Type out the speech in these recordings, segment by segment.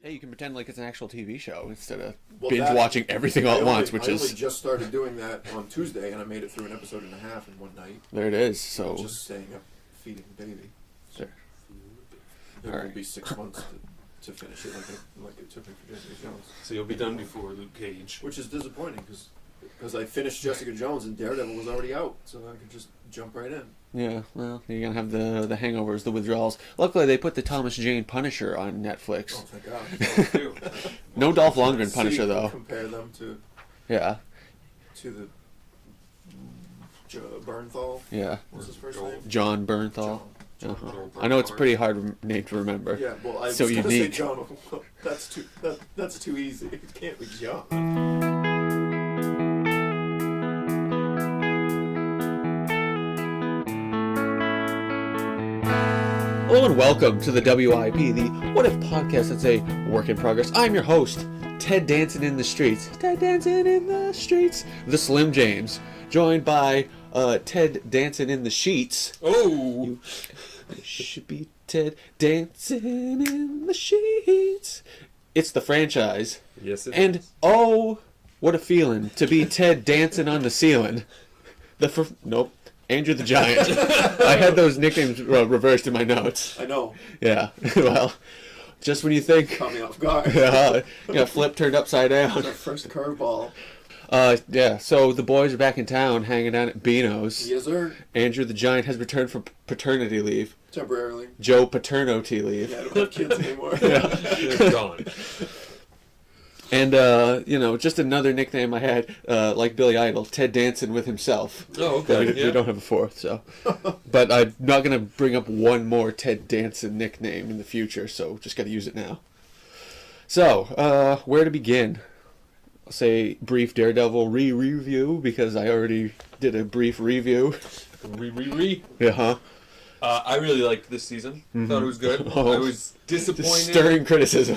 Hey, you can pretend like it's an actual TV show instead of Well, binge-watching everything all at once, which I is... only just started doing that on Tuesday, and I made it through an episode and a half in one night. There it is, so... Just staying up, feeding the baby. Sure. It All will right. be 6 months to finish it like it took me for Jessica Jones. So you'll be done before Luke Cage. Which is disappointing, because I finished Jessica Jones and Daredevil was already out, so I could just jump right in. Yeah, well, you're gonna have the hangovers, the withdrawals. Luckily, they put the Thomas Jane Punisher on Netflix. Oh, thank God. No Dolph Lundgren Punisher, though. Compare them to Yeah, the Bernthal. yeah. What's his first name? John Bernthal. John. Uh-huh. I know it's a pretty hard name to remember. Yeah, well, I So was gonna unique. say John. That's too easy. It can't be John. Hello and welcome to the WIP, the What If podcast that's a work in progress. I'm your host, Ted Dancing in the Streets. Ted Dancing in the Streets. The Slim James. Joined by Ted Dancing in the Sheets. Oh! You should be Ted Dancing in the Sheets. It's the franchise. Yes, it And is. oh, what a feeling to be Ted dancing on the ceiling. Nope. Andrew the Giant. I had those nicknames reversed in my notes. I know. Yeah. Well, just when you think, Caught me off guard. flip turned upside down. Our first curveball. Yeah. So the boys are back in town, hanging out at Beano's. Yes, sir. Andrew the Giant has returned from paternity leave. Temporarily. Joe paternity leave. Yeah, I don't have kids anymore. It's gone. And, just another nickname I had, like Billy Idol, Ted Dancing with himself. Oh, But okay. we don't have a fourth, so. But I'm not going to bring up one more Ted Dancing nickname in the future, so just got to use it now. So, where to begin? I'll say brief Daredevil review, because I already did a brief review. Yeah, I really liked this season. Thought it was good. Oh. I was disappointed. Stirring criticism.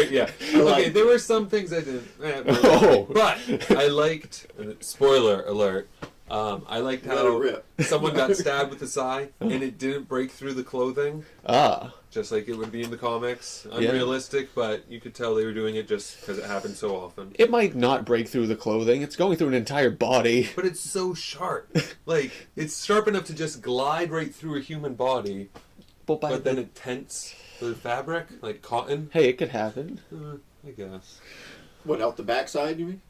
Yeah. Okay, there were some things I didn't. Oh. But I liked. Spoiler alert. I liked Let it how rip. someone got stabbed with a sai and it didn't break through the clothing, Ah, just like it would be in the comics. Unrealistic, but you could tell they were doing it just because it happened so often. it might not break through the clothing. It's going through an entire body. But it's so sharp. Like, it's sharp enough to just glide right through a human body, but then it tents the fabric, like cotton. Hey, it could happen. I guess. What, out the backside, you mean?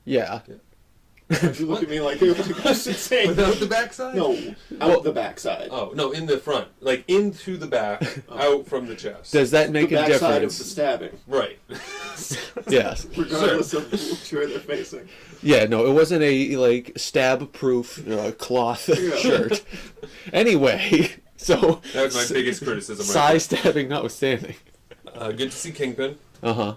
Yeah. Why'd you look at me like it was insane? Without the backside? No, out the backside. Oh, no, in the front. Like, into the back, out from the chest. Does that make The a backside of the difference? stabbing, Right. Yes. regardless of which way they're facing. Yeah, no, it wasn't a, stab-proof cloth Yeah. shirt. Anyway, so... That was my biggest criticism right Size stabbing notwithstanding. there. Good to see Kingpin. Uh-huh.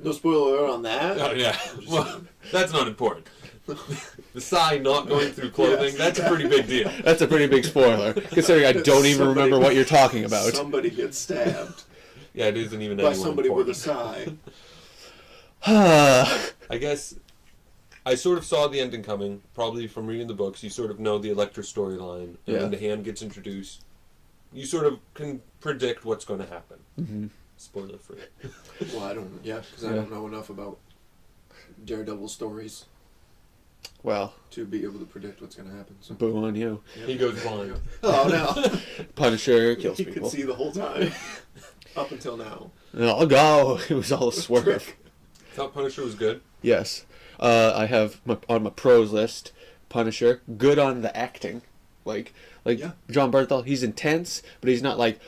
No spoiler alert on that. Oh, yeah. Well, that's not important. The sai not going through clothing, Yes. that's a pretty big deal. That's a pretty big spoiler, considering I don't even remember what you're talking about. Somebody gets stabbed Yeah, it isn't even by anyone somebody with a important. sigh. I guess I sort of saw the ending coming, probably from reading the books. You sort of know the Elektra storyline, and Yeah. when the hand gets introduced, you sort of can predict what's going to happen. Mm-hmm. Spoiler free. Well, I don't. Yeah, because I Yeah. don't know enough about Daredevil stories Well, to be able to predict what's going to happen. So. boo on you. He goes blind. Oh no! Punisher kills You people. could see the whole time, up until now. Oh, go! It was all a swerve. Thought Punisher was good. Yes. I have on my pros list, Punisher, good on the acting. Like Yeah. John Bernthal, he's intense, but he's not like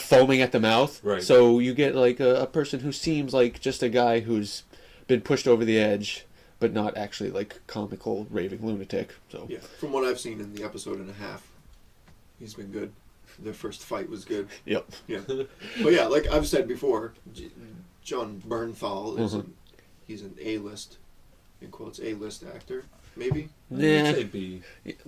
foaming at the mouth. Right. So you get like a person who seems like just a guy who's been pushed over the edge, but not actually like comical raving lunatic. So Yeah, from what I've seen in the episode and a half, he's been good. Their first fight was good. Yep. Yeah, but yeah, like I've said before, John Bernthal is Mhm. he's an A-list, in quotes, A-list actor. maybe. I'd Nah. say B.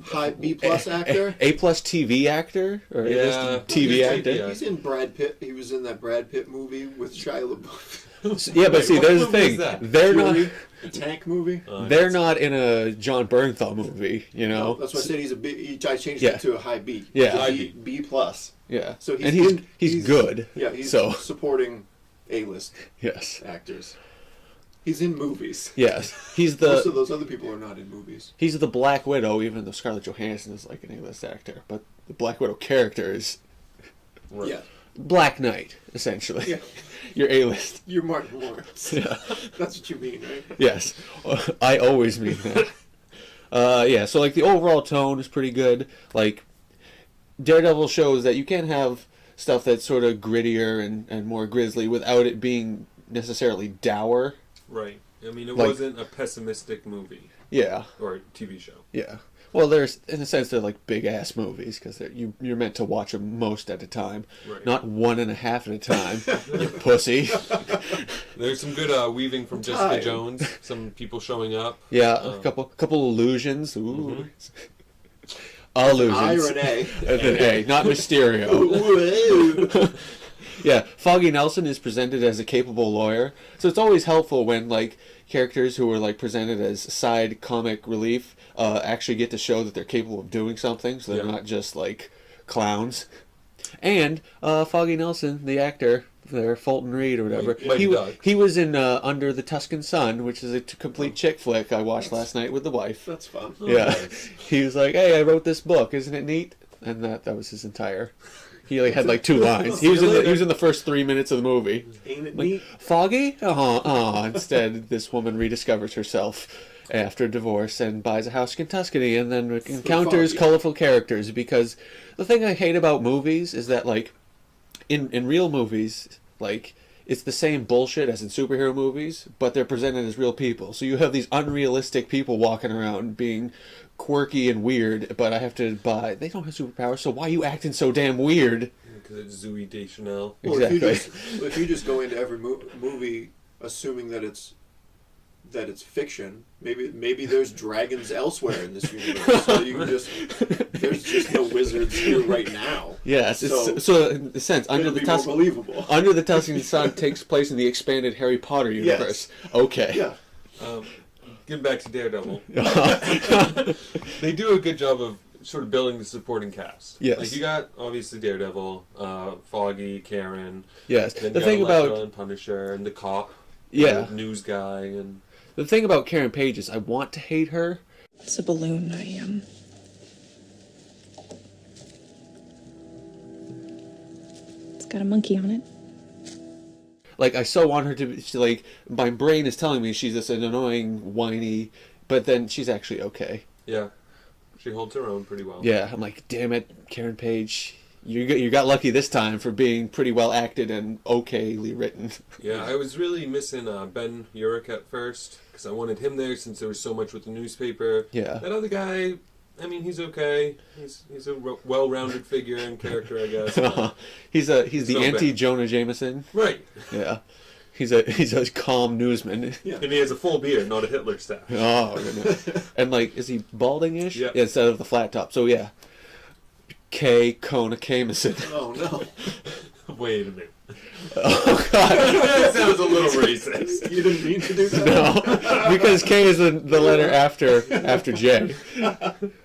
High B plus actor. A plus TV actor or Yeah, A-list TV he's actor. TV. He's in Brad Pitt. He was in that Brad Pitt movie with Shia LaBeouf. Yeah, but Wait, see, what there's the movie thing. is that? They're not. Fury, the tank movie. They're not in a John Bernthal movie, you know. No, that's why I said he's a B. I changed Yeah. it to a high B. Yeah. It's a High B, B plus. Yeah. So and he's good. Yeah, he's So supporting A-list yes, actors. He's in movies. yes, he's Most of the those other people are not in movies. he's the Black Widow. Even though Scarlett Johansson is like an A-list actor, but the Black Widow character is Right. Yeah, Black Knight, essentially. Yeah. You're A-list. you're Martin Lawrence. Yeah. That's what you mean, right? Yes, I always mean that. Yeah, so like the overall tone is pretty good. Like Daredevil shows that you can have stuff that's sort of grittier and more grisly without it being necessarily dour. Right. I mean, it Like- wasn't a pessimistic movie Yeah, or TV show. yeah. Well, there's in a sense they're like big ass movies because you're meant to watch them most at a time, Right. not 1.5 at a time. You pussy. There's some good weaving from Jessica Time. Jones. Some people showing up. Yeah, Um, a couple illusions. Ooh. Illusions. I or an A. And then A, not Mysterio. Ooh. Yeah, Foggy Nelson is presented as a capable lawyer, so it's always helpful when like characters who are like presented as side comic relief actually get to show that they're capable of doing something, so they're Yeah. not just like clowns. And Foggy Nelson, the actor, there Fulton Reed or whatever, Mighty Ducks. he was in Under the Tuscan Sun, which is a complete chick flick I watched last night with the wife. That's fun. Yeah, nice. he was like, "Hey, I wrote this book, isn't it neat?" And that was his entire. He like had like 2 lines. He was in the first 3 minutes of the movie. Ain't it Like, neat? Foggy? Instead, this woman rediscovers herself after divorce and buys a house in Tuscany and then encounters Foggy. colorful characters. Because the thing I hate about movies is that, like, in real movies, like, it's the same bullshit as in superhero movies, but they're presented as real people. So you have these unrealistic people walking around being quirky and weird, but I have to buy. They don't have superpowers, so why are you acting so damn weird? Because it's Zooey Deschanel. Well, Exactly. if you just go into every movie assuming that it's fiction, maybe there's dragons elsewhere in this universe. So you can there's just no wizards here right now. Yes, so in a sense, It'll be more believable. Under the Tuscan Sun takes place in the expanded Harry Potter universe. Okay. Yeah. Getting back to Daredevil. They do a good job of sort of building the supporting cast. Yes. Like you got obviously Daredevil, Foggy, Karen. Yes. Then The you got thing Elektra about and Punisher and the cop. Yeah. The news guy and the thing about Karen Page is I want to hate her. It's a balloon. It's got a monkey on it. Like I so want her to be like my brain is telling me she's this annoying, whiny, but then she's actually okay. yeah, she holds her own pretty well. Yeah, I'm like, damn it, Karen Page, you got lucky this time for being pretty well acted and okayly written. Yeah, I was really missing Ben Urich at first because I wanted him there since there was so much with the newspaper. Yeah. That other guy, I mean, he's okay. He's a well-rounded figure and character, I guess. he's the no anti bad. Jonah Jameson. Right. Yeah, he's a calm newsman. Yeah. And he has a full beard, not a Hitler stash. Oh, goodness. And like, is he balding-ish? Yeah. Instead of the flat top. So yeah, K. Kona Kameson. Oh no. Wait a minute. Oh God. That sounds a little racist. You didn't mean to do that. No, because K is the letter after J.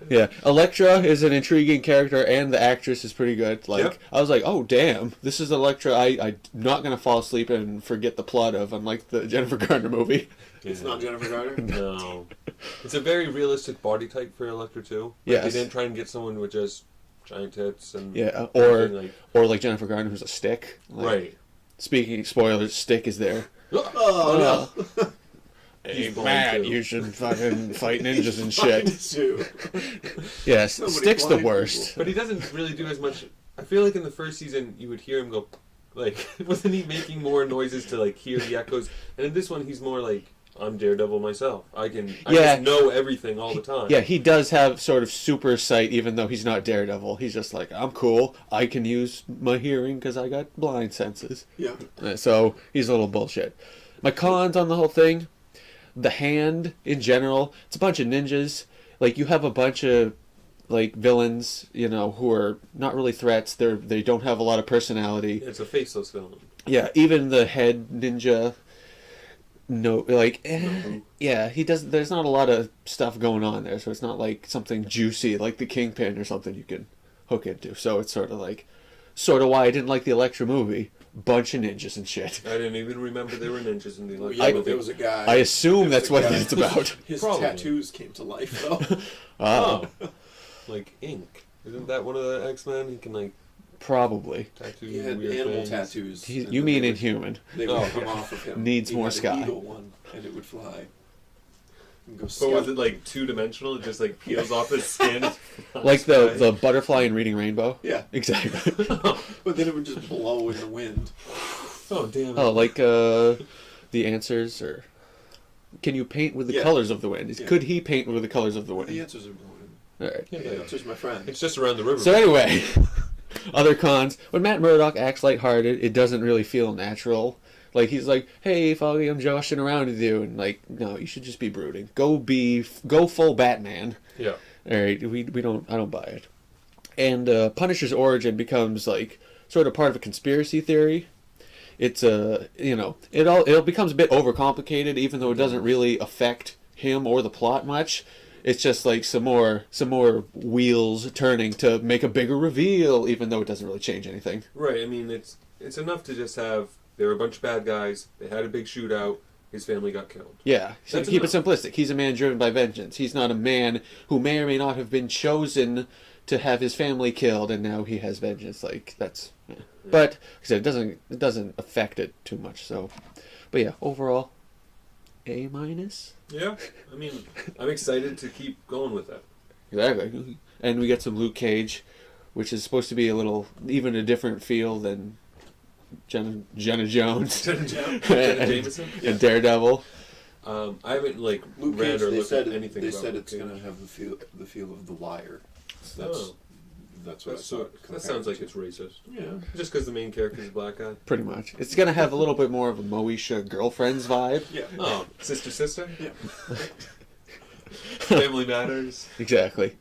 Yeah, Elektra is an intriguing character, and the actress is pretty good. Like, Yep. I was like, oh damn, this is Elektra. I'm not gonna fall asleep and forget the plot of, unlike the Jennifer Garner movie. It's not Jennifer Garner. No. It's a very realistic body type for Elektra too. Like, Yes. They didn't try and get someone with just giant tits and Yeah, like or like Jennifer Garner, who's a stick. Like, right. Speaking spoilers, stick is there. Oh no. Hey He's blind, Matt, too. you should fucking fight ninjas and Fine, shit. Sue. Yes, So many stick's the blind worst. But he doesn't really do as much. I feel like in the first season you would hear him go, like, wasn't he making more noises to like hear the echoes? And in this one he's more like, I'm Daredevil myself. I just know everything all the time. Yeah, he does have sort of super sight, even though he's not Daredevil. He's just like, I'm cool. I can use my hearing because I got blind senses. Yeah. So he's a little bullshit. My cons on the whole thing, the Hand in general, it's a bunch of ninjas. Like, you have a bunch of like villains, you know, who are not really threats. They don't have a lot of personality. It's a faceless villain. Yeah, even the head ninja. No, like, yeah, he doesn't. There's not a lot of stuff going on there, so it's not like something juicy like the Kingpin or something you can hook into. So it's sort of why I didn't like the Elektra movie. Bunch of ninjas and shit. I didn't even remember there were ninjas in the Elektra Yeah, movie. there was a guy. I assume that's what guy. it's about. His Probably. tattoos came to life, though. Oh, like ink. Isn't that one of the X-Men? He can like Probably. tattoo He had weird animal things. tattoos. You and mean they would- Inhuman? They would Oh, come yeah. off of him. Needs He more had sky. An eagle one, and it would fly. And go But scout. was it like 2-dimensional? It just like peels off his skin. Like the butterfly in Reading Rainbow? Yeah, Exactly. but then it would just blow in the wind. Oh damn it! Oh, like the answers, or can you paint with the Yeah. colors of the wind? Yeah. Could he paint with the colors of the wind? The answers are blowing. All right. Yeah, The answers, my friend. it's just around the river. So anyway, other cons. When Matt Murdock acts lighthearted, it doesn't really feel natural. Like, he's like, "Hey, Foggy, I'm joshing around with you," and like, no, you should just be brooding. Go full Batman. Yeah. All right, I don't buy it. And Punisher's origin becomes like sort of part of a conspiracy theory. It's it becomes a bit overcomplicated, even though it doesn't really affect him or the plot much. It's just like some more wheels turning to make a bigger reveal, even though it doesn't really change anything. Right. I mean, it's enough to just have there were a bunch of bad guys. They had a big shootout. His family got killed. Yeah, so That's keep it enough. simplistic. He's a man driven by vengeance. He's not a man who may or may not have been chosen to have his family killed, and now he has vengeance. Like, that's, yeah. But like I said, it doesn't affect it too much. So, but yeah, overall, A-. Yeah. I mean, I'm excited to keep going with that. Exactly. And we get some Luke Cage, which is supposed to be even a different feel than Jenna Jones Jenna and, Jameson. and Daredevil. I haven't like Luke read Cage, or they looked said at anything they about said Luke it's Cage. going to have the feel of The Wire. So that's what I So, thought. that sounds like it's racist. Yeah. Just because the main character is a black guy. Pretty much. It's going to have a little bit more of a Moesha Girlfriends vibe. Yeah. Oh, sister. Yeah. Family Matters. Exactly.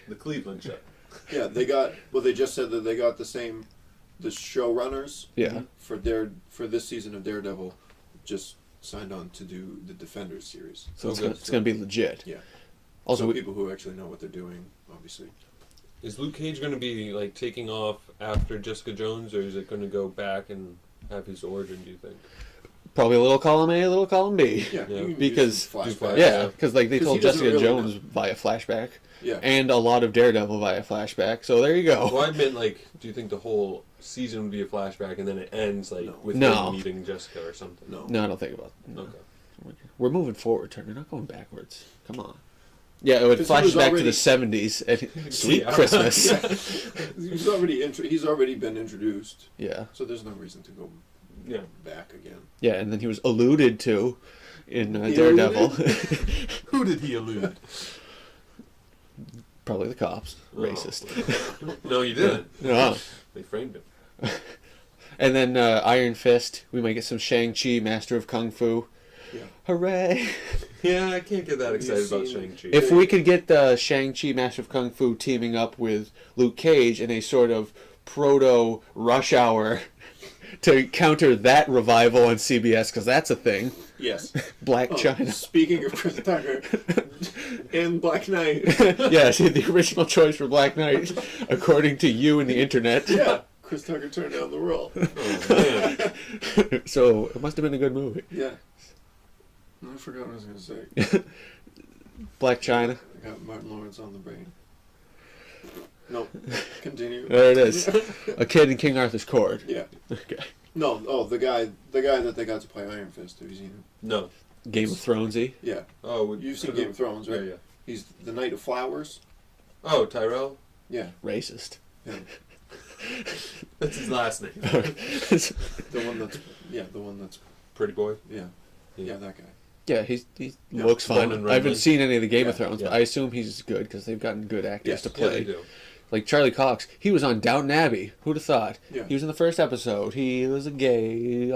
The Cleveland show. Yeah, they just said that they got the showrunners Yeah. for this season of Daredevil just signed on to do the Defenders series. So it's Okay. going to be legit. Yeah. Also, So people who actually know what they're doing, obviously. Is Luke Cage going to be like taking off after Jessica Jones, or is it going to go back and have his origin? Do you think? probably a little column A, a little column B. Yeah. Yeah. you can Because- use some Do flashbacks. flash- Yeah, because like they 'Cause told he doesn't Jessica really Jones know. via flashback, Yeah. and a lot of Daredevil via flashback. So there you go. Well, I meant like, do you think the whole season would be a flashback and then it ends like No. with No. him meeting Jessica or something? No. No, I don't think about it. No. Okay. We're moving forward, Turner, not going backwards. Come on. Yeah, it would 'Cause he flash was back to already- the 70s. And sweet Yeah. Christmas. He's already been introduced, Yeah. so there's no reason to go Yeah. back again. Yeah, and then he was alluded to in He Daredevil. Who did he allude? Probably the cops. Oh. Racist. No, you didn't. Yeah. They framed him. And then Iron Fist. We might get some Shang-Chi, Master of Kung Fu. Yeah. Hooray! Yeah, I can't get that Have you excited about seen- Shang-Chi. If we could get Shang-Chi, Master of Kung Fu teaming up with Luke Cage in a sort of proto-Rush Hour to counter that revival on CBS, because that's a thing. Yes. Black Oh, China. Speaking of Chris Tucker and Black Knight. Yeah, see, the original choice for Black Knight, according to you and the internet. Yeah. Chris Tucker turned down the role. Oh, man. So it must have been a good movie. Yeah. I forgot what I was going to say. Black China. I got Martin Lawrence on the brain. Nope. Continue. There it is. A kid in King Arthur's Court. Yeah. Okay. No. Oh, the guy that they got to play Iron Fist. Have you seen him? No. Game of Thronesy. Yeah. Oh, You've seen Game of Thrones, right? Yeah, yeah. He's the Knight of Flowers. Oh, Tyrell? Yeah. Racist. Yeah. That's his last name. The one that's Pretty boy. yeah. Yeah, that guy. Yeah, he Yeah. looks fine. Bowman I haven't Redman. seen any of the Game of Yeah. Thrones, Yeah. but I assume he's good because they've gotten good actors Yes. to Yeah, play. they do. Like Charlie Cox, he was on Downton Abbey. Who'd have thought? Yeah. He was in the first episode. He was a gay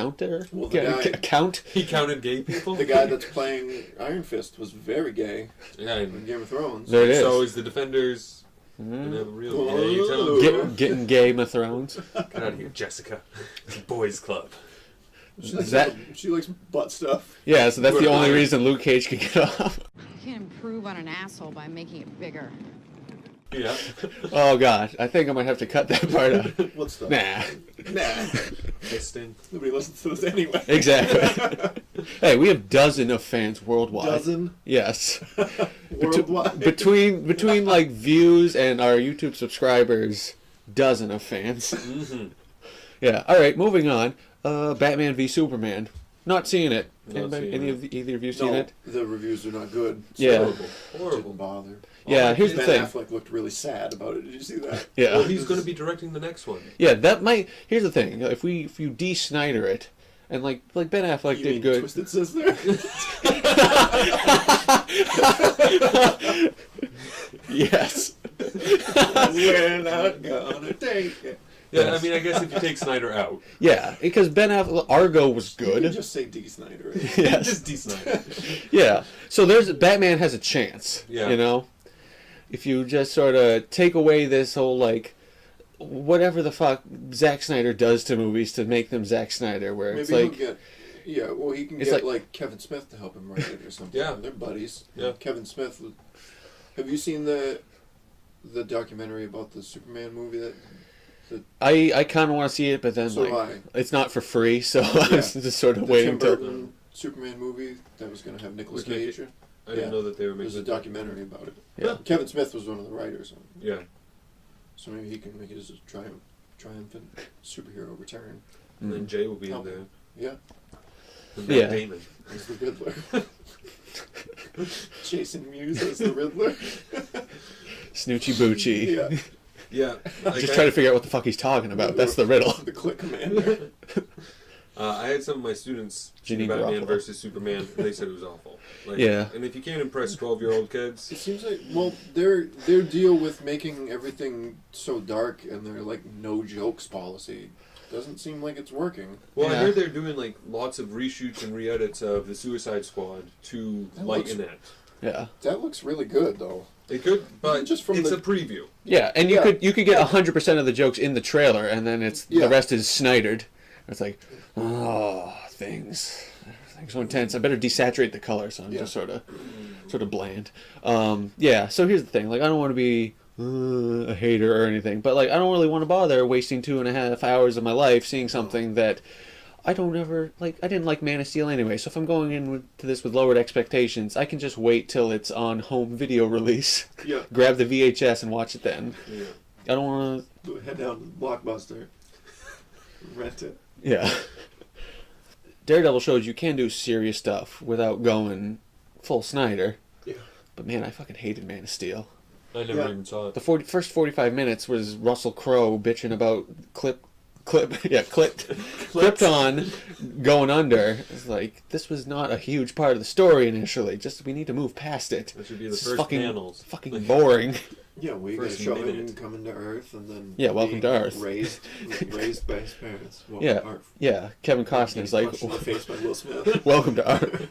counter? Well, the guy- Count? He counted gay people. The guy that's playing Iron Fist was very gay Yeah. in Game of Thrones. There it is. So is the Defenders gonna have a real gay Whoa. town? Getting Game of Thrones. Get out of here, Jessica. It's a boys' club. She likes butt stuff. Yeah, so that's the Good only line. reason Luke Cage can get off. You can't improve on an asshole by making it bigger. Yeah. Oh god, I think I might have to cut that part out. What stuff? Nah, Fisting. Nobody listens to this anyway. exactly. Hey, we have dozen of fans worldwide. Dozen Yes. worldwide. Between like views and our YouTube subscribers, dozen of fans. Mm-hmm. Yeah. All right, moving on. Batman v Superman. Not seeing it. Not seeing it. Either of you seen No, it? the reviews are not good. Yeah. Horrible. Horrible. Didn't bother. Yeah. Here's the Ben thing. Affleck looked really sad about it. Did you see that? Yeah. Well, he's going to be directing the next one. Yeah. That might. Here's the thing. If you de-Snyder it, and like Ben Affleck You did mean good. Twisted Sister? Yes. We're not gonna take it. Yeah, I mean, I guess if you take Snyder out. Yeah, because Ben Affleck Argo was You can good. just say D. Snyder. Yes. Just de-Snyder. Yeah. So there's Batman has a chance. Yeah. You know, if you just sort of take away this whole like whatever the fuck Zack Snyder does to movies to make them Zack Snyder, where Maybe it's like he'll get. Yeah, well, he can It's get like- like Kevin Smith to help him write it or something. Yeah. They're buddies. Yeah. Kevin Smith. Have you seen the documentary about the Superman movie that? I kind of want to see it, but then So like do I. it's not for free, so I was just sort of The waiting Tim till. Burton Superman movie that was going to have Nicolas With Nick- Cage. I didn't Yeah. know that they were There's making a documentary about it. Yeah. Kevin Smith was one of the writers, Yeah. so maybe he can make it as a triumphant superhero return. And then Jay will be in Oh. there. Yeah, And Yeah. Matt Damon. he's the Riddler. Jason Mewes as the Riddler. Snoochie Boochie. Yeah, Yeah. Just trying to figure out what the fuck he's talking about. That's the riddle. the Click Commander. I had some of my students see Ginny Batman Garoppolo. versus Superman, and they said it was awful. Like, Yeah. And if you can't impress 12-year-old kids, It seems like their deal with making everything so dark and their like no jokes policy doesn't seem like it's working. well, I Yeah. heard they're doing like lots of reshoots and re-edits of the Suicide Squad to That lighten it. Yeah. That looks really good though. It could, but Just from it's the- a preview. Yeah, and you Yeah. could get 100% of the jokes in the trailer, and then it's Yeah. the rest is Snydered. It's like, oh, things so intense. I better desaturate the color, so I'm Yeah. just sort of bland. Yeah. So here's the thing: like, I don't want to be a hater or anything, but like, I don't really want to bother wasting 2.5 hours of my life seeing something that I don't ever like. I didn't like Man of Steel anyway, so if I'm going into this with lowered expectations, I can just wait till it's on home video release, Yeah. grab the VHS and watch it then. Yeah. Oh, I don't want Head down to Blockbuster. Rent it. to. Yeah. Daredevil shows you can do serious stuff without going full Snyder. Yeah. But man, I fucking hated Man of Steel. I never Yeah. even saw it. The first 45 minutes was Russell Crowe bitching about Krypton going under. It's like, this was not a huge part of the story initially. Just, we need to move past it. That should be the It's first fucking, panels. fucking boring. Yeah, we got to First show him minute. coming to Earth and then Yeah, welcome being to Earth. raised by his parents. Welcome Yeah, to Earth. yeah. Kevin Costner's Getting like, punched in the face by Will Smith. welcome to Earth.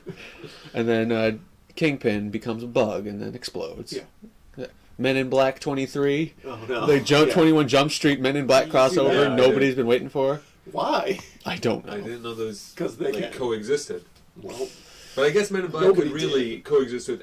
And then Kingpin becomes a bug and then explodes. Yeah. Men in Black 23. Oh no! The Yeah. 21 Jump Street Men in Black crossover Yeah, I nobody's did. been waiting for. Why? I don't know. I didn't know those 'Cause they like can. coexisted. Well, But I guess Men in Black Nobody could really coexist with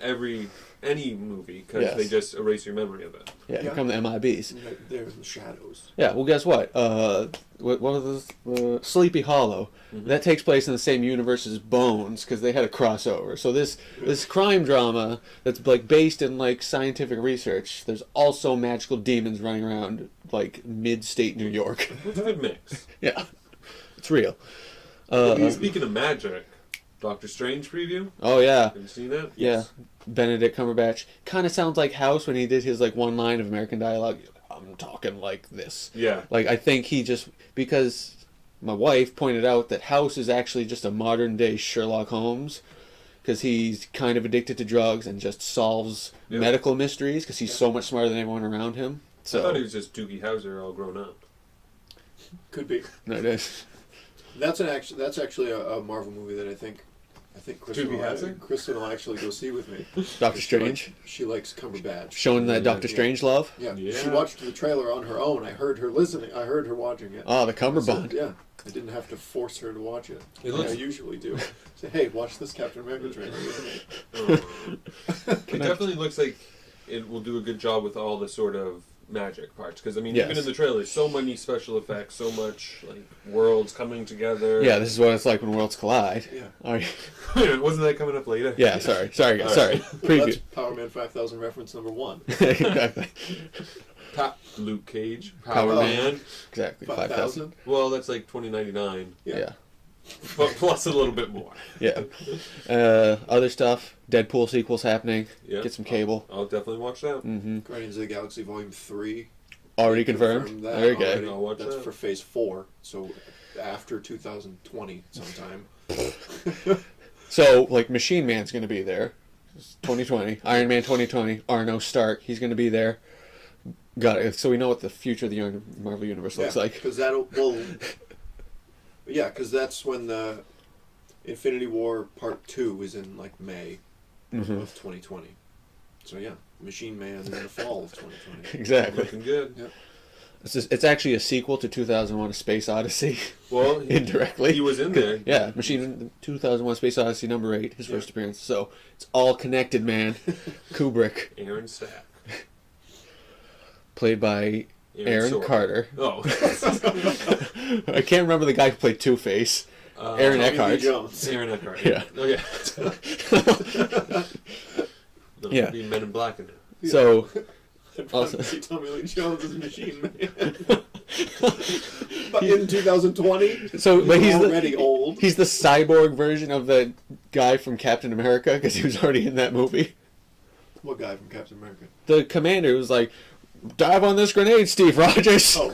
any movie because Yes. they just erase your memory of it. Yeah, here Yeah. come the MIBs. they're in the shadows. Yeah, well, guess what? What was this? Sleepy Hollow. Mm-hmm. That takes place in the same universe as Bones because they had a crossover. So this crime drama that's like based in like scientific research. There's also magical demons running around like mid-state New York. It's a good mix. Yeah, it's real. Speaking of magic, Doctor Strange preview. Oh yeah. Have you seen that? Yeah, Benedict Cumberbatch kind of sounds like House when he did his like one line of American dialogue. I'm talking like this. Yeah. Like I think he just because my wife pointed out that House is actually just a modern day Sherlock Holmes because he's kind of addicted to drugs and just solves Yeah. medical mysteries because he's so much smarter than everyone around him. I thought he So was just Doogie Howser all grown up. Could be. no, it is. That's actually a Marvel movie that I think Hansen? Kristen will actually go see with me. Doctor Strange. She likes Cumberbatch. Showing that Doctor Strange love. Yeah. Yeah. She watched the trailer on her own. I heard her listening. I heard her watching it. Oh, the Cumberbund. Yeah. I didn't have to force her to watch it. It Like looks- I usually do. Say, hey, watch this Captain America trailer. It definitely looks like it will do a good job with all the sort of magic parts. Because, I mean, Yes. even in the trailer, so many special effects, so much, like, worlds coming together. Yeah, this is what it's like when worlds collide. Yeah. All right. Wasn't that coming up later? Yeah, sorry, guys, All sorry. right. Preview. That's Power Man 5000 reference number 1. Exactly. Luke Cage, Power Power Man. Man. Exactly. 5,000. Well, that's like $20.99, Yeah. but plus a little bit more. Yeah. Other stuff. Deadpool sequels happening. Yeah. Get some cable. I'll definitely watch that. Mm-hmm. Guardians of the Galaxy Volume 3. Already confirmed. that. There you go. Already. I'll watch That's that. for Phase 4. So after 2020 sometime. So, like, Machine Man's going to be there. It's 2020. Iron Man 2020. Arno Stark. He's going to be there. Got it. So we know what the future of the Marvel Universe looks like. Because that's when the Infinity War Part 2 is in like May Mm-hmm. of 2020. So yeah, Machine Man in the fall of 2020. Exactly. Looking good. Yeah. It's actually a sequel to 2001: A Space Odyssey. Well, Indirectly. he was in there. Yeah, Machine 2001: Space Odyssey number 8, his Yeah. first appearance. So it's all connected, man. Kubrick, Aaron Stack. played by Aaron Sorkin. Carter. Oh. I can't remember the guy who played Two-Face. Aaron Tommy Lee Eckhart. Jones. Aaron Eckhart. Yeah. Okay. No, Yeah. Be Men in Black in it. So I'd Also- rather see Tommy Lee Jones as Machine Man. But in 2020, but he's already old. He's the cyborg version of the guy from Captain America because he was already in that movie. What guy from Captain America? The commander was like, "Dive on this grenade, Steve Rogers." Oh,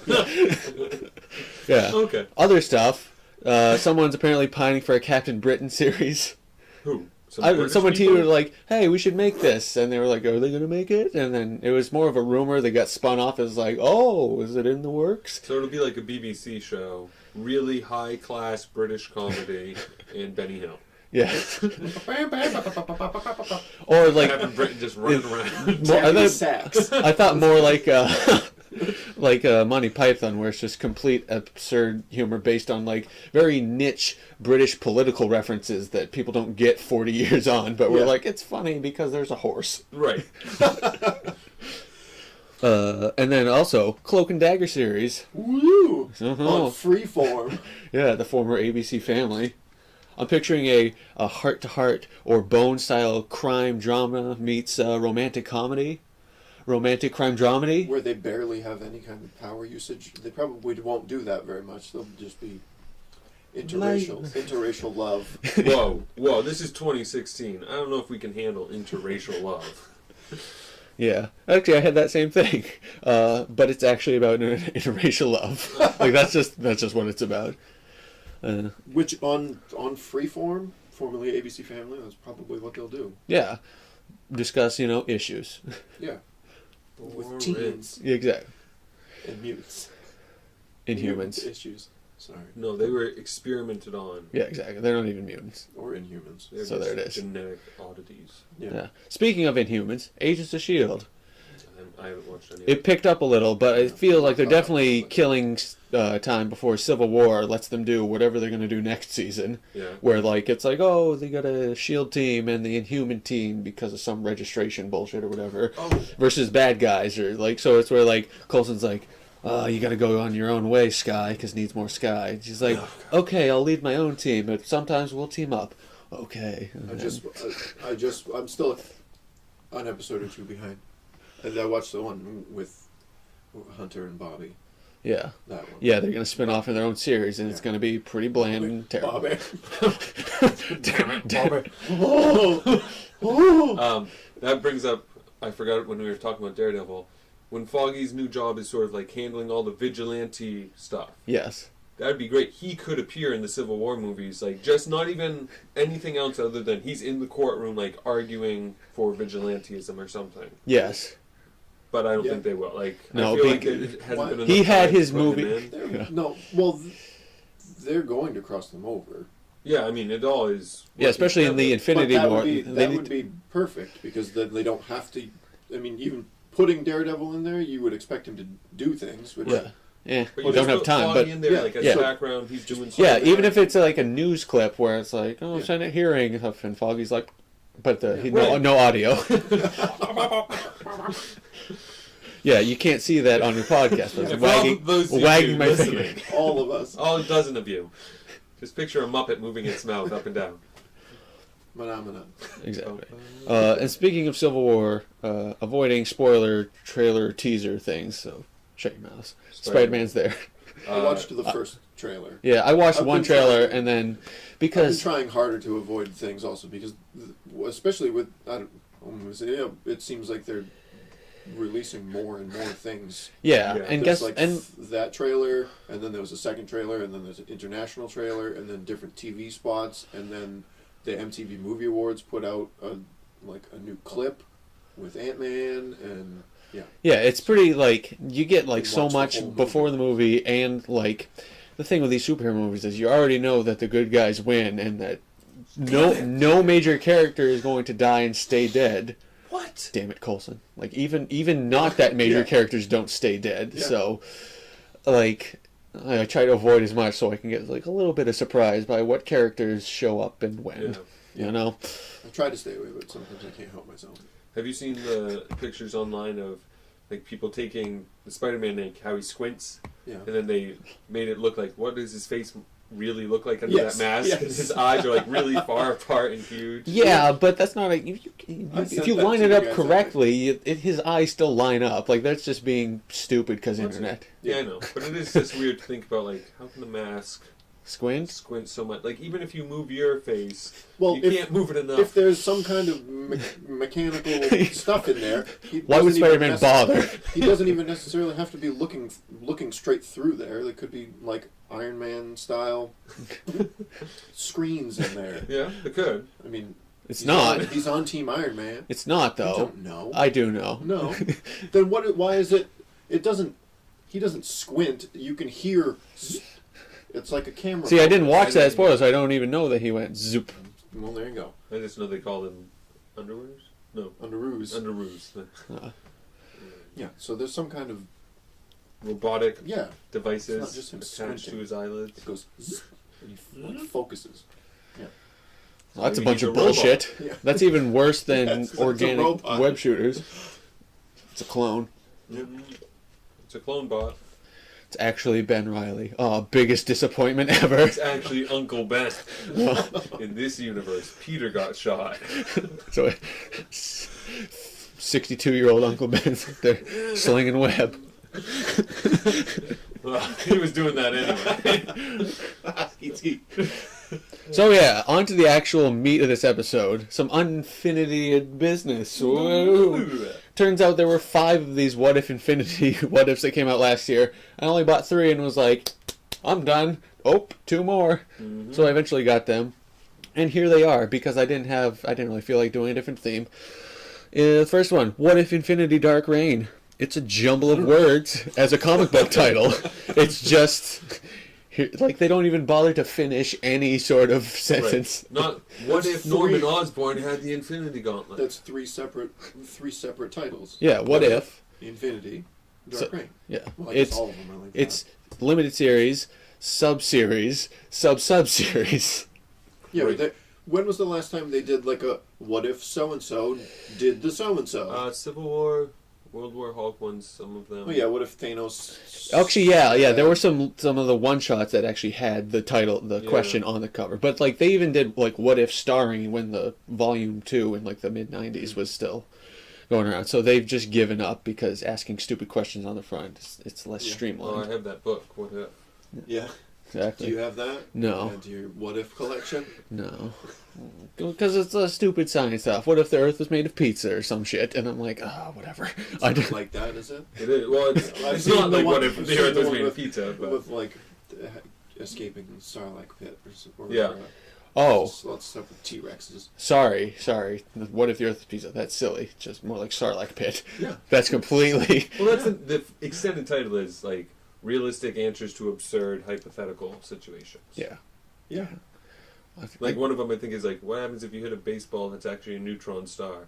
Yeah. Okay. Other stuff. Someone's apparently pining for a Captain Britain series. Who? Someone tweeted like, "Hey, we should make this," and they were like, "Are they going to make it?" And then it was more of a rumor that got spun off as like, "Oh, is it in the works?" So it'll be like a BBC show, really high class British comedy, and Benny Hill. Yeah. Or like, Captain Britain just running around. more, I, Tapping thought, sax. I thought more like like Monty Python, where it's just complete absurd humor based on like very niche British political references that people don't get 40 years on, but we're Yeah. like, it's funny because there's a horse. Right. And then also Cloak and Dagger series. Woo! Uh-huh. On Freeform. Yeah, the former ABC family. I'm picturing a heart-to-heart or bone-style crime drama meets romantic comedy. Romantic crime dramedy. Where they barely have any kind of power usage. They probably won't do that very much. They'll just be interracial love. Whoa, this is 2016. I don't know if we can handle interracial love. Yeah, actually, I had that same thing, but it's actually about interracial love. Like that's just what it's about. Which on Freeform, formerly ABC Family, that's probably what they'll do. Yeah, discuss issues. Yeah. With Boring. teens Yeah, exactly. and mutants. Inhumans. Issues. Sorry. No, they were experimented on. Yeah, exactly. They're not even mutants. Or Inhumans. They're So just there it is. Genetic oddities. Yeah. Speaking of Inhumans, Agents of S.H.I.E.L.D. I haven't watched any. It picked up a little, but I feel like they're definitely killing time before Civil War lets them do whatever they're going to do next season. Yeah. Where like it's like, oh, they got a S.H.I.E.L.D. team and the Inhuman team because of some registration bullshit or whatever, versus bad guys or like so it's where like Coulson's like, you got to go on your own way, Skye, because needs more Skye. And she's like, okay, I'll lead my own team, but sometimes we'll team up. Okay. And I'm still an episode or two behind. And I watched the one with Hunter and Bobby. yeah. That one. Yeah, they're going to spin off in their own series, and it's going to be pretty bland and terrible. Bobby. Bobby. Oh. That brings up, I forgot when we were talking about Daredevil, when Foggy's new job is sort of like handling all the vigilante stuff. Yes. That'd be great. He could appear in the Civil War movies, like just not even anything else other than he's in the courtroom, like arguing for vigilantism or something. Yes. But I don't Yeah. think they will. Like, No, I feel like it hasn't been enough he had time his to put him movie- in. No, well, they're going to cross them over. Yeah, I mean, it all is... Yeah, especially in the Infinity War. That would be perfect, because then they don't have to... I mean, even putting Daredevil in there, you would expect him to do things. Which, Yeah, But we don't have time. But in there, like as background, he's doing something. yeah, even if it's like a news clip where it's like, oh, Senate hearing, and Foggy's like, but no audio. Yeah, you can't see that on your podcast. But wagging my finger. All of us. All a dozen of you. Just picture a Muppet moving its mouth up and down. Phenomena. Exactly. And speaking of Civil War, avoiding spoiler trailer teaser things, so shut your mouths. Spider-Man's there. I watched the first trailer. Yeah, I watched one trailer and then because I've been trying harder to avoid things also because, especially with it seems like they're releasing more and more things. Yeah, and there's that trailer, and then there was a second trailer, and then there's an international trailer, and then different TV spots, and then the MTV Movie Awards put out a new clip with Ant-Man, and yeah, it's pretty you get so watch much the whole before the movie, and the thing with these superhero movies is you already know that the good guys win, and that no major character is going to die and stay dead. What? Damn it, Coulson. Even not that major characters don't stay dead. Yeah. So, I try to avoid as much so I can get a little bit of surprise by what characters show up and when. Yeah. You know? I try to stay away, but sometimes I can't help myself. Have you seen the pictures online of people taking the Spider-Man how he squints? Yeah. And then they made it look like, what does his face really look like under that mask? Yes. And his eyes are really far apart and huge. Yeah, but that's not if you line it up correctly, his eyes still line up. That's just being stupid because internet. Yeah, I know. But it is just weird to think about, how can the mask squint so much? Even if you move your face, Well, you can't move it enough. If there's some kind of mechanical stuff in there, why would Spider-Man bother? He doesn't even necessarily have to be looking straight through there. There could be Iron Man style screens in there. Yeah, it could. I mean, it's not. He's on Team Iron Man. It's not though. You don't know. I do know. No. Then what? Why is it? It doesn't. He doesn't squint. You can hear. It's like a camera. See, I didn't watch that spoiler, so I don't even know that he went zoop. Well, there you go. I just know they call them underwears. No, Underoos. underoos. Yeah. So there's some kind of robotic It's devices not just him attached squinting. to his eyelids. It goes zzz, and he focuses. Yeah. Well, that's a Maybe bunch he's of a robot. bullshit. Yeah. That's even worse than Yes, it's a organic robot. web shooters. It's a clone. It's a clone bot. It's actually Ben Reilly. Oh, biggest disappointment ever. It's actually Uncle Ben. In this universe, Peter got shot. So, 62-year-old Uncle Ben's up there slinging web. Well, he was doing that anyway. So yeah, on to the actual meat of this episode. Some Unfinity'd business. Woo. Turns out there were 5 of these What If Infinity What Ifs that came out last year. I only bought 3 and was like, I'm done. Oh, 2 more. Mm-hmm. So I eventually got them. And here they are, because I didn't really feel like doing a different theme. The first one, What If Infinity Dark Reign? It's a jumble of words as a comic book title. It's just... they don't even bother to finish any sort of sentence. Right. Not what if Norman Osborn had the Infinity Gauntlet? That's three separate titles. Yeah, what if? Infinity, Dark Reign. Yeah, Well, I guess all of them are like it's limited series, sub-series, sub-sub-series. Yeah, Right. but when was the last time they did a what if so-and-so did the so-and-so? Civil War, World War Hulk ones, some of them. Oh yeah, what if Thanos... Actually, yeah, there were some of the one-shots that actually had the title, the question on the cover. But, they even did, What If starring when the Volume 2 in, the mid-90s was still going around. So they've just given up because asking stupid questions on the front, it's less streamlined. Oh, I have that book, What If. Yeah. Exactly. Do you have that? No. Add to your what if collection? No. Because it's stupid science stuff. What if the Earth was made of pizza or some shit? And I'm like, whatever. It's I not don't like that, is it? It is. Well, it's seen not the like one- what if I've the seen Earth the was one made of with- pizza, but With escaping Starlight Pit or Yeah. lots of stuff with T-Rexes. Sorry. What if the Earth was pizza? That's silly. Just more like Sarlacc pit. Yeah. That's completely... well, that's the extended title is realistic answers to absurd hypothetical situations. Yeah. Yeah. Like one of them, I think, is like, what happens if you hit a baseball that's actually a neutron star?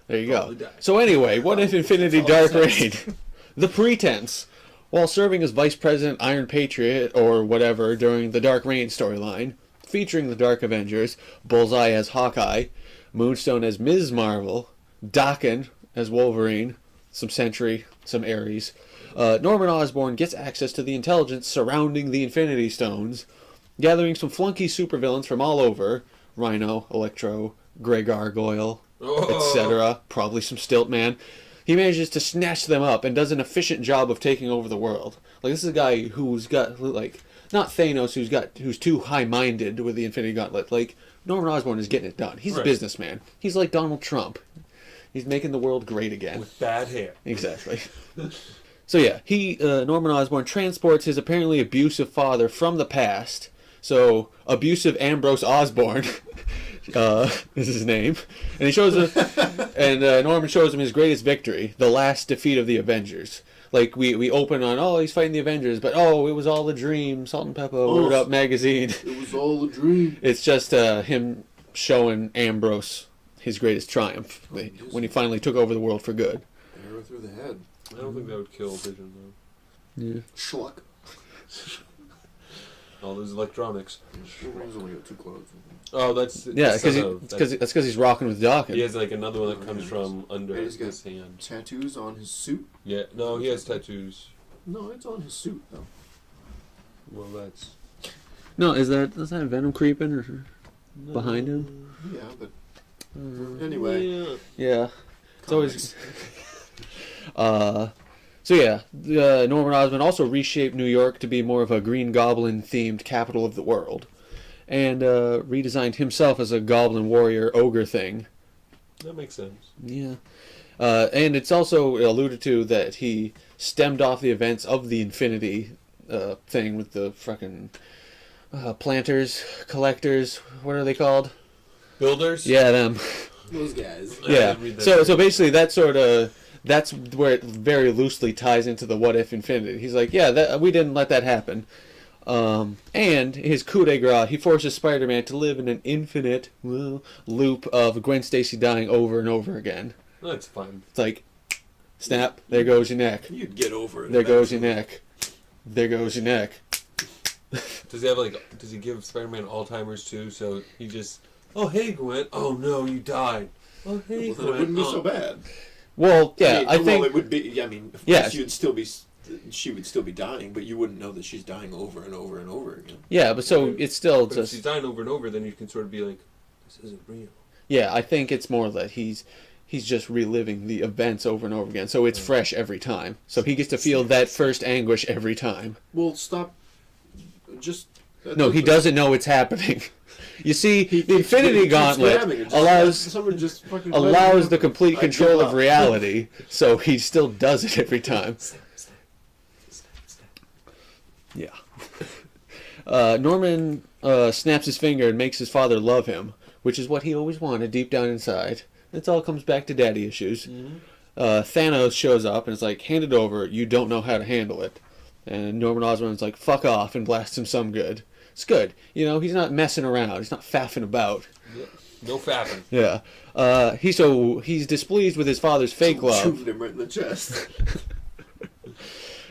There you Probably go. die. So anyway, what if Infinity That's all Dark it says. Reign? The pretense. While serving as Vice President Iron Patriot, or whatever, during the Dark Reign storyline, featuring the Dark Avengers, Bullseye as Hawkeye, Moonstone as Ms. Marvel, Daken as Wolverine, some Sentry, some Ares, Norman Osborn gets access to the intelligence surrounding the Infinity Stones, gathering some flunky supervillains from all over, Rhino, Electro, Grey Gargoyle, etc., probably some Stiltman. He manages to snatch them up and does an efficient job of taking over the world. Like, this is a guy who's got, like, not Thanos, who's too high-minded with the Infinity Gauntlet. Like, Norman Osborn is getting it done. He's a businessman. He's like Donald Trump. He's making the world great again. With bad hair. Exactly. So yeah, Norman Osborn transports his apparently abusive father from the past. So, abusive Ambrose Osborn is his name, and he shows him, and Norman shows him his greatest victory, the last defeat of the Avengers. Like, we open on, he's fighting the Avengers, but it was all a dream. Salt and Pepper, Word Up magazine. It was all a dream. It's just him showing Ambrose his greatest triumph when he finally took over the world for good. Arrow through the head. I don't think that would kill Vision, though. Yeah. Schluck. All those electronics. Wolverine's only got 2 claws. Oh, that's... Yeah, because he's rocking with Daken. He has, like, another one that comes from under And he's got his hand. tattoos on his suit. Yeah, no, he has tattoos. No, it's on his suit, though. Well, that's... No, is that Venom creeping or behind him? Yeah, but... anyway. Yeah. Yeah. It's always... So yeah, Norman Osborn also reshaped New York to be more of a Green Goblin-themed capital of the world. And redesigned himself as a goblin warrior ogre thing. That makes sense. Yeah. And it's also alluded to that he stemmed off the events of the Infinity thing with the fucking planters, collectors, what are they called? Builders? Yeah, them. Those guys. Yeah. read that. So basically that's where it very loosely ties into the What If Infinity. He's like, we didn't let that happen. And his coup de grace, he forces Spider-Man to live in an infinite loop of Gwen Stacy dying over and over again. That's fine. It's like, snap, there goes your neck. You'd get over it. There goes your neck. There goes your neck. Does he give Spider-Man Alzheimer's too? So he just, oh, hey, Gwen. Oh, no, you died. Oh, hey, Well, then Gwen. it wouldn't be Oh. so bad. Well, yeah, I think... Well, it would be... I mean, of Yeah. course you'd still be... She would still be dying, but you wouldn't know that she's dying over and over and over again. Yeah, but so it's still But if just... she's dying over and over, then you can sort of be like, this isn't real. Yeah, I think it's more that he's just reliving the events over and over again, so it's fresh every time. So he gets to feel that first anguish every time. Well, stop. Just... No, he doesn't know it's happening. You see, the Infinity Gauntlet allows the complete control of reality, so he still does it every time. Yeah. Norman snaps his finger and makes his father love him, which is what he always wanted deep down inside. It all comes back to daddy issues. Thanos shows up and is like, hand it over, you don't know how to handle it. And Norman Osborn's like, fuck off, and blasts him some good. It's good. You know, he's not messing around. He's not faffing about. No fapping. Yeah. He's displeased with his father's fake love. Shooting him right in the chest.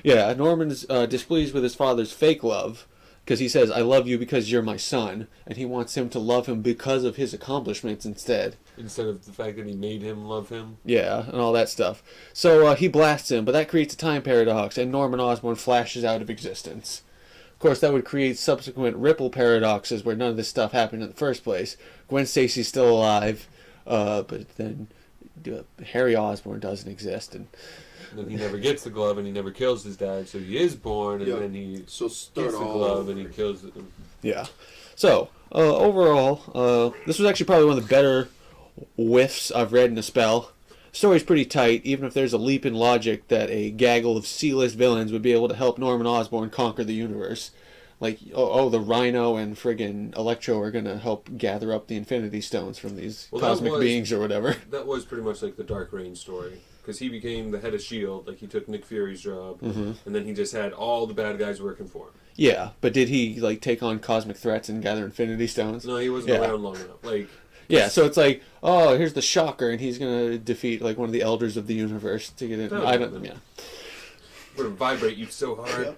Yeah, Norman's displeased with his father's fake love because he says, I love you because you're my son, and he wants him to love him because of his accomplishments instead. Instead of the fact that he made him love him. Yeah, and all that stuff. So he blasts him, but that creates a time paradox, and Norman Osborn flashes out of existence. Of course, that would create subsequent ripple paradoxes where none of this stuff happened in the first place. Gwen Stacy's still alive, but then Harry Osborn doesn't exist, and then he never gets the glove, and he never kills his dad, so he is born, and then he So gets start the all glove, over and he kills him. yeah. So, overall, this was actually probably one of the better whiffs I've read in a spell. The story's pretty tight, even if there's a leap in logic that a gaggle of C-list villains would be able to help Norman Osborn conquer the universe. Like, the Rhino and friggin' Electro are going to help gather up the Infinity Stones from these cosmic beings or whatever. That was pretty much like the Dark Reign story. because he became the head of S.H.I.E.L.D., like he took Nick Fury's job, Mm-hmm. and then he just had all the bad guys working for him. Yeah, but did he like take on cosmic threats and gather Infinity Stones? No, he wasn't around long enough. Like, yeah, so it's like, oh, here's the Shocker, and he's gonna defeat like one of the elders of the universe to get in. No, I don't. Yeah. would vibrate you so hard.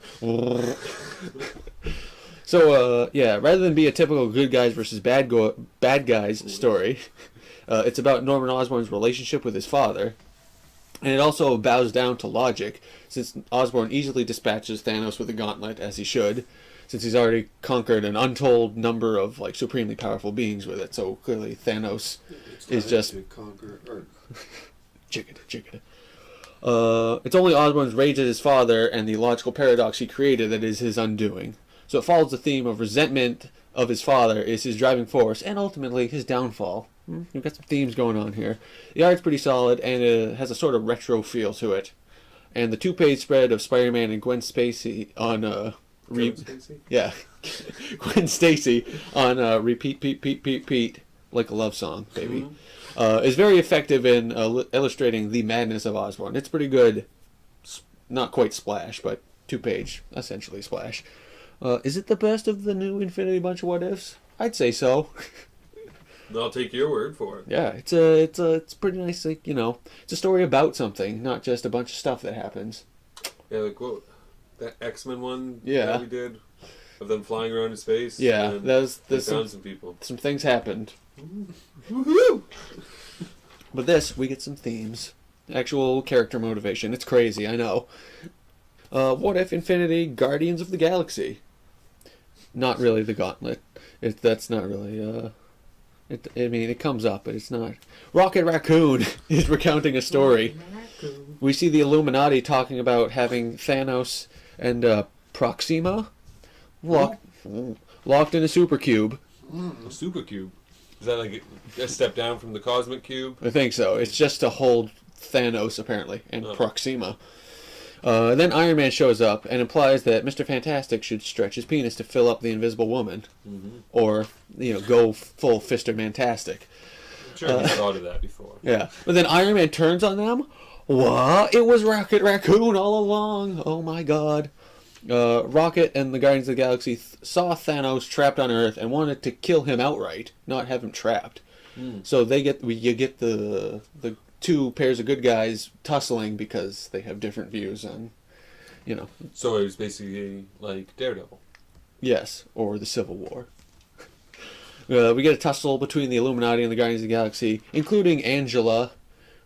So, yeah, rather than be a typical good guys versus bad guys story, it's about Norman Osborn's relationship with his father. And it also bows down to logic, since Osborn easily dispatches Thanos with a gauntlet, as he should, since he's already conquered an untold number of like supremely powerful beings with it. So clearly Thanos is just... to conquer Earth. Chickada. It's only Osborn's rage at his father and the logical paradox he created that is his undoing. So it follows the theme of resentment of his father is his driving force, and ultimately his downfall. We've got some themes going on here. The art's pretty solid, and it has a sort of retro feel to it. And the 2-page spread of Spider-Man and Gwen Stacy on yeah, Gwen Stacy on repeat, like a love song, baby, is very effective in illustrating the madness of Osborn. It's pretty good, not quite splash, but 2-page, essentially splash. Is it the best of the new Infinity bunch of what ifs? I'd say so. I'll take your word for it. Yeah, it's pretty nice. Like, it's a story about something, not just a bunch of stuff that happens. Yeah, like what that X-Men one Yeah. that we did of them flying around in space. Yeah, and there's found some people. Some things happened. Woohoo! But this, we get some themes, actual character motivation. It's crazy, I know. What if Infinity Guardians of the Galaxy? Not really the Gauntlet. That's not really. It comes up, but it's not. Rocket Raccoon is recounting a story. We see the Illuminati talking about having Thanos and Proxima locked in a supercube. A super cube. Is that like a step down from the cosmic cube? I think so. It's just to hold Thanos, apparently, and Oh. Proxima. Then Iron Man shows up and implies that Mr. Fantastic should stretch his penis to fill up the Invisible Woman. Mm-hmm. Or, go full Fister Mantastic. I'm sure I've thought of that before. Yeah. But then Iron Man turns on them. What? It was Rocket Raccoon all along. Oh my god. Rocket and the Guardians of the Galaxy saw Thanos trapped on Earth and wanted to kill him outright, not have him trapped. So you get the 2 pairs of good guys tussling because they have different views on, So it was basically like Daredevil. Yes, or the Civil War. We get a tussle between the Illuminati and the Guardians of the Galaxy, including Angela,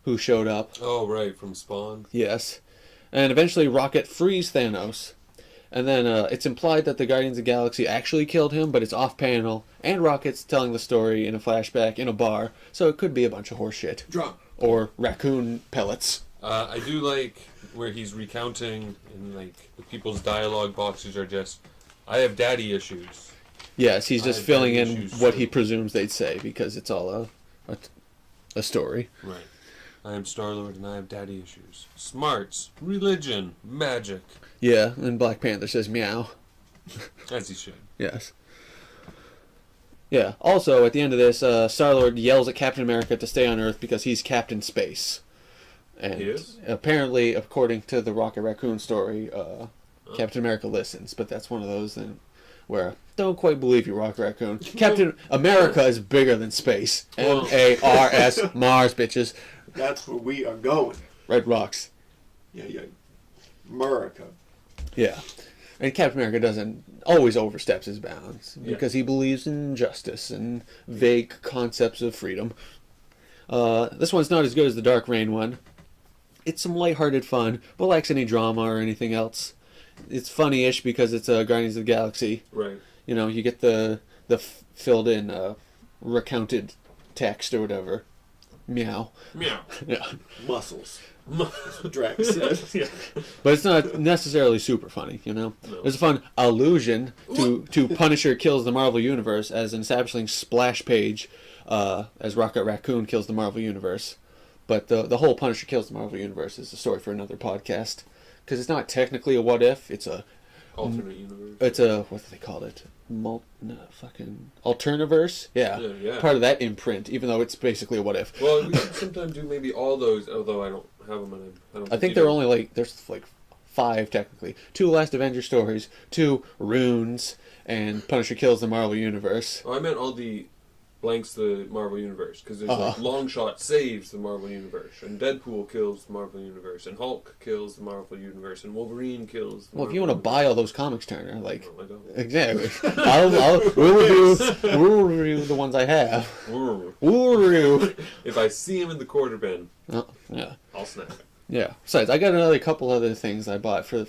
who showed up. Oh, right, from Spawn. Yes. And eventually Rocket frees Thanos. And then it's implied that the Guardians of the Galaxy actually killed him, but it's off-panel, and Rocket's telling the story in a flashback in a bar, so it could be a bunch of horseshit. Drunk. Or raccoon pellets. I do like where he's recounting, and like the people's dialogue boxes are just, I have daddy issues. Yes, he's just I have filling daddy in issues, what too. he presumes they'd say, because it's all a story. Right. I am Star-Lord and I have daddy issues. Smarts, religion, magic. Yeah, and Black Panther says meow. As he should. Yes. Yeah. Also, at the end of this, Star-Lord yells at Captain America to stay on Earth because he's Captain Space. And He is? apparently, according to the Rocket Raccoon story, Captain America listens. But that's one of those then where don't quite believe you, Rocket Raccoon. Captain America is bigger than space. M-A-R-S, Mars, bitches. That's where we are going. Red rocks. Yeah. America. Yeah. And Captain America doesn't always oversteps his bounds because he believes in justice and vague concepts of freedom. This one's not as good as the Dark Reign one. It's some lighthearted fun, but lacks any drama or anything else. It's funny-ish because it's Guardians of the Galaxy. Right. You get the filled-in recounted text or whatever. Meow. Meow. Yeah. Muscles. That's what Drax said. Yeah. But it's not necessarily super funny, No. There's a fun allusion to Punisher kills the Marvel Universe as an establishing splash page as Rocket Raccoon kills the Marvel Universe. But the whole Punisher kills the Marvel Universe is a story for another podcast. Because it's not technically a what if, it's a... Alternate universe. It's a... what do they call it? Alterniverse? Yeah. Part of that imprint, even though it's basically a what if. Well, we should sometimes do maybe all those, although I don't have them, and I don't. I think there are only like there's like 5 technically. 2 Last Avenger stories, 2 Runes, and Punisher Kills the Marvel Universe. Oh, I meant all the blanks the Marvel Universe, because there's like Longshot saves the Marvel Universe, and Deadpool kills the Marvel Universe, and Hulk kills the Marvel Universe, and Wolverine kills the Well, Marvel if you want to Universe. buy all those comics, Turner, like No, I don't. exactly, we'll review the ones I have. Brr. We'll review. If I see him in the quarter bin, Oh, yeah. I'll snap it. Yeah. Besides, I got another couple other things I bought for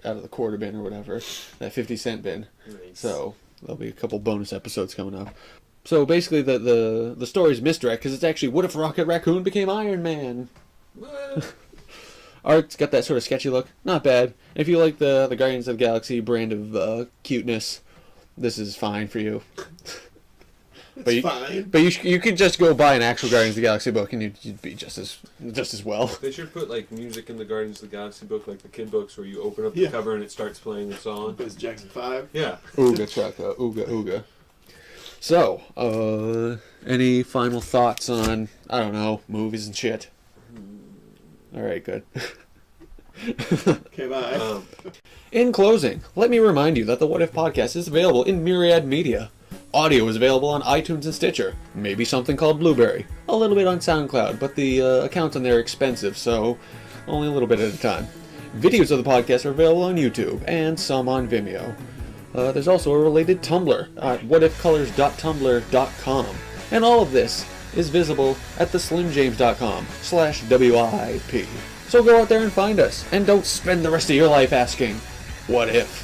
out of the quarter bin or whatever, that 50-cent bin. Nice. So there'll be a couple bonus episodes coming up. So basically, the story's misdirect because it's actually what if Rocket Raccoon became Iron Man? What? Art's got that sort of sketchy look. Not bad. If you like the Guardians of the Galaxy brand of cuteness, this is fine for you. It's fine. But you could just go buy an actual Guardians of the Galaxy book and you'd be just as well. They should put like music in the Guardians of the Galaxy book, like the kid books, where you open up the cover and it starts playing the song. It's Jackson 5. Yeah. Ooga chaka, ooga ooga. So, any final thoughts on, I don't know, movies and shit? Alright, good. Okay, bye. In closing, let me remind you that the What If podcast is available in myriad media. Audio is available on iTunes and Stitcher, maybe something called Blubrry, a little bit on SoundCloud, but the accounts on there are expensive, so only a little bit at a time. Videos of the podcast are available on YouTube, and some on Vimeo. There's also a related Tumblr at whatifcolors.tumblr.com, and all of this is visible at theslimjames.com/WIP. So go out there and find us, and don't spend the rest of your life asking, what if?